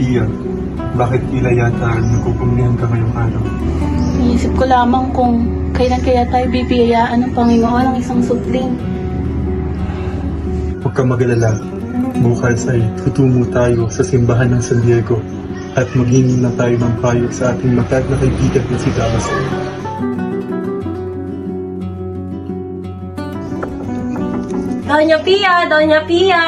Pia, bakit tila yata nagkukumihan ka ngayong araw? Iisip ko lamang kung kailan kaya tayo bibiyayaan ng Panginoon ng isang supling. Huwag ka mag-alala. Bukas ay tutungo tayo sa simbahan ng San Diego at maghingi na tayo ng payo sa ating matag na kaibigan na si Damaso. Doña Pia! Doña Pia!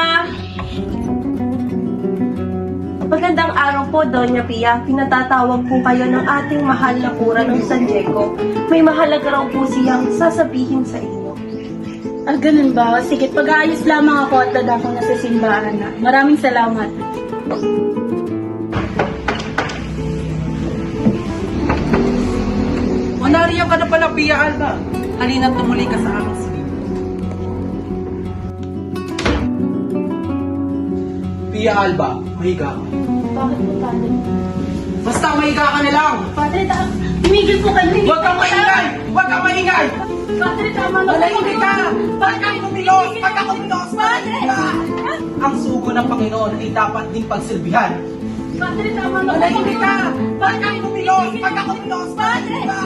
Magandang araw po, Doña Pia. Pinatatawag po kayo ng ating mahal na kura ng San Diego. May mahalaga raw po siyang sasabihin sa inyo. Ah, ganun ba? Sige, pag-aayos lamang ako at dadako na sa simbahan na. Maraming salamat. O nariyan ka na pala, Pia Alba. Halina't tumuli ka sa aming silid. Pia Alba, mahiga ka. Bakit po, Padre? Basta mahiga ka na lang! Padre, tumigil po kayo. Huwag kang maingay! Huwag kang maingay! Padre, tama na po. Malahimik ka! Huwag kang kumilos! Huwag kang kumilos! Malahimik ka! Ang sugo ng Panginoon ay dapat ding pagsilbihan. Padre, tama na po. Malahimik ka! Huwag kang kumilos! Huwag kang kumilos! Malahimik ka!